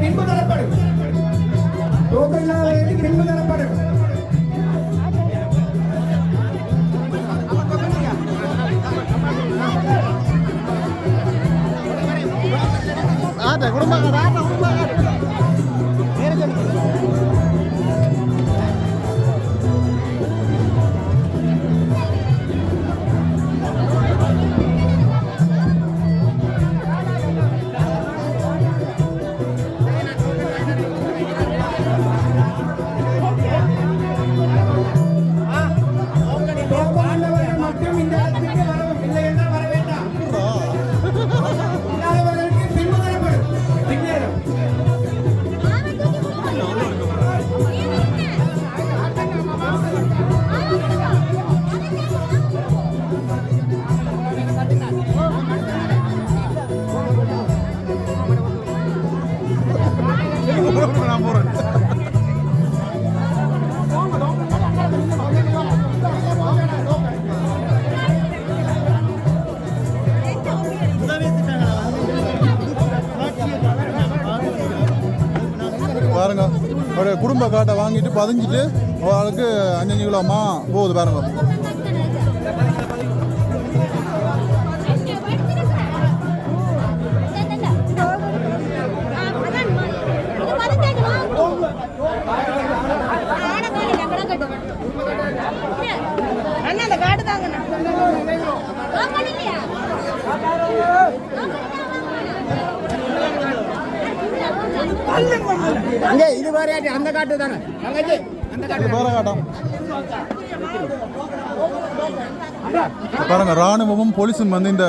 பின்பு தரப்படும். டோக்கன் இல்லாதவர்களுக்கு பின்பு தரப்படும். பாருங்க அவருடைய குடும்ப காட்டை வாங்கிட்டு பதிஞ்சிட்டு அவளுக்கு 5 கிலோமா போகுது பாருங்க. இது வேற அந்த காட்டு தானே பாருங்க. ராணுவமும் போலீஸும் வந்து இந்த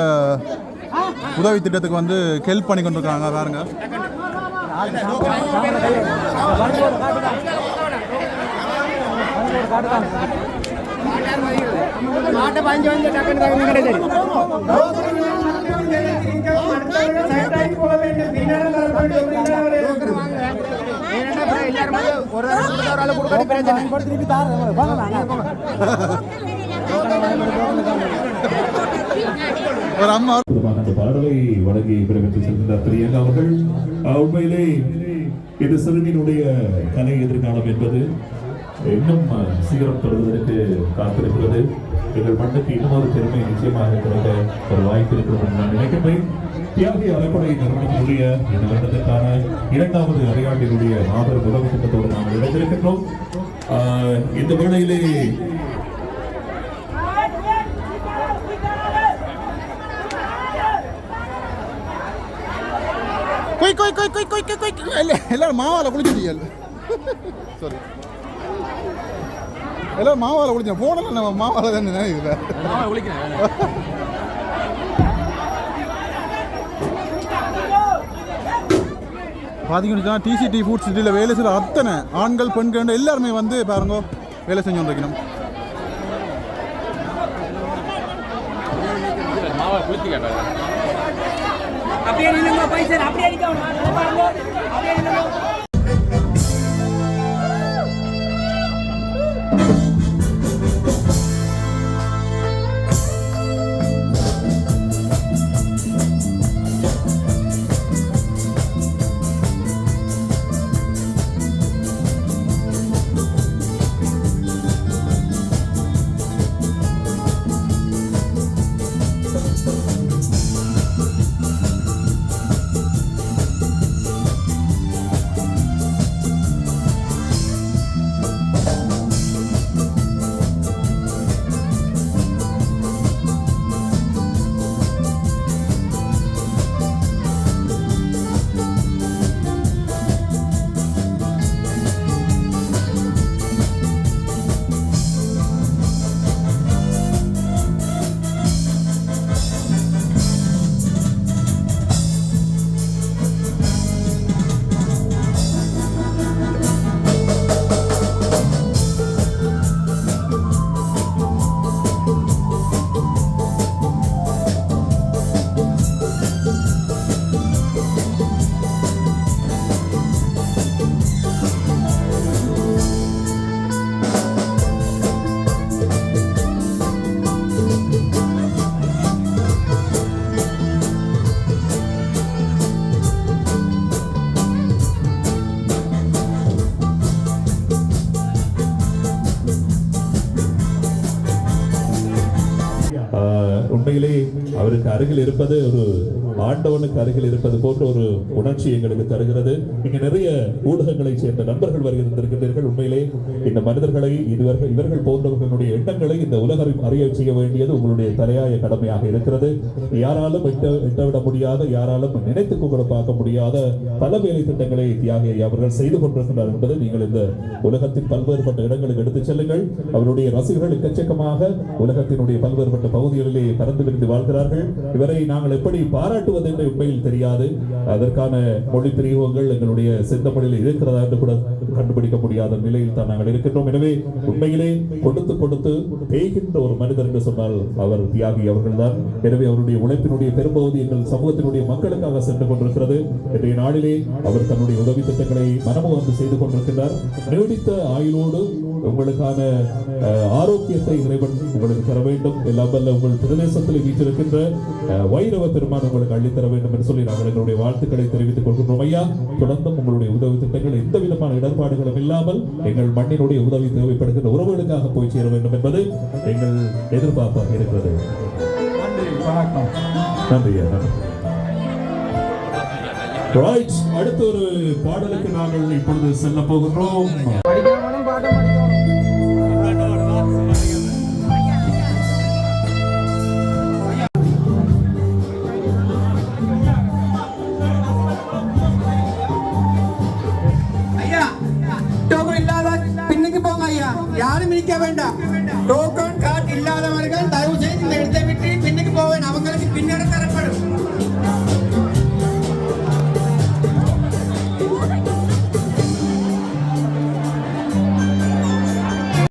உதவி திட்டத்துக்கு வந்து ஹெல்ப் பண்ணி கொண்டிருக்காங்க பாருங்க. ஒரு அம்மா அந்த பாடலை வழங்கி பிறகு செல்கின்றார் பிரியங்கா அவர்கள். உண்மையிலே இது சிறுமியினுடைய கலை எதிர்காலம் என்பது இன்னும் சிகரம் பெறுவதற்கு காத்திருக்கிறது. எங்கள் மண்ணுக்கு இன்னும் ஒரு பெருமை நிச்சயமாக கிடைக்க ஒரு வாய்ப்பு இருக்கிறது என்று நான் நினைக்கிறேன். தியாகி அறப்படை நிறுவனத்தினுடைய இந்த வருடத்திற்கான 2வது அரையாண்டினுடைய மாபெரும் உதவி திட்டத்தோடு நாம் இணைந்திருக்கின்றோம். இந்த வேளையிலே எல்லாரும் மாவால குளிச்சிட்டீங்க. சாரி, எல்லாரும் மாவால குளிச்சேன். போனல நம்ம மாவால தான் நினைக்கிறேன். பார்த்தீங்கன்னா டிசிடி ஃபுட் சிட்டியில் வேலை செய்கிற அத்தனை ஆண்கள் பெண்கள் எல்லாருமே வந்து பாருங்க வேலை செஞ்சு வந்துருக்கணும். அப்படியே நில்லுங்க பைசா, அப்படியே நில்லுங்க. உண்மையிலே அவருக்கு அருகில் இருப்பது ஒரு ஆண்டவனுக்கு அருகில் இருப்பது போன்ற ஒரு உணர்ச்சி எங்களுக்கு தருகிறது. இங்க நிறைய ஊடகங்களை சேர்ந்த நண்பர்கள் வருகின்றீர்கள். உண்மையிலே இந்த மனிதர்களை இவர்கள் போன்றவர்களுடைய எண்ணங்களை இந்த உலகம் அறிய செய்ய வேண்டியது உங்களுடைய தலையாய கடமையாக இருக்கிறது. யாராலும் எட்டவிட முடியாத, யாராலும் நினைத்து கூட பார்க்க முடியாத பல வேலை திட்டங்களை தியாகி அவர்கள் செய்து கொண்டிருக்கிறார் என்பதை நீங்கள் இந்த உலகத்தின் பல்வேறுபட்ட இடங்களுக்கு எடுத்துச் செல்லுங்கள். அவருடைய ரசிகர்கள் எக்கச்சக்கமாக உலகத்தினுடைய பல்வேறுபட்ட பகுதிகளிலே பறந்து விரிந்து வாழ்கிறார்கள். இவரை நாங்கள் எப்படி பாராட்டுவது என்று உண்மையில் தெரியாது. அதற்கான மொழி பிரிவுகள் எங்களுடைய செந்தமிழில் இருக்கிறதா என்று கூட கண்டுபிடிக்க முடியாத நிலையில் தான் நாங்கள் இருக்கின்றோம். எனவே உண்மையிலே கொடுத்து கொடுத்து தேய்கின்ற ஒரு மனிதர் என்று சொன்னால் அவர் தியாகி அவர்கள்தான். எனவே அவருடைய உழைப்பினுடைய பெரும்பகுதி எங்கள் சமூகத்தினுடைய மக்களுக்காக சென்று கொண்டிருக்கிறது. இன்றைய நாளிலே அவர் தன்னுடைய உதவி திட்டங்களை மனமுவந்து செய்து கொண்டிருக்கிறார். நீடித்த ஆயுளோடு உங்களுக்கான ஆரோக்கியத்தை இறைவன் உங்களுக்கு தர வேண்டும். எல்லாம் வல்ல உங்கள் பிரதேசத்தில் வீற்றிருக்கின்ற வைரவ பெருமான் உங்களுக்கு அள்ளித்தர வேண்டும் என்று சொல்லி நாங்கள் எங்களுடைய வாழ்த்துக்களை தெரிவித்துக் கொள்கின்றோம். ஐயா, தொடர்ந்தும் உங்களுடைய உதவி திட்டங்கள் எந்த விதமான இடர்பாடுகளும் இல்லாமல் எங்கள் மண்ணினுடைய உதவி தேவைப்படுகின்ற உறவுகளுக்காக போய் சேர வேண்டும் என்பது எங்கள் எதிர்பார்ப்பாக இருக்கிறது. நன்றி. அடுத்த ஒரு பாடலுக்கு நாங்கள் இப்பொழுது செல்ல போகின்றோம். ஐயா, டோக்கன் இல்லாத பின்னுக்கு போங்க ஐயா. யாரும் நிற்க வேண்டாம். டோக்கன்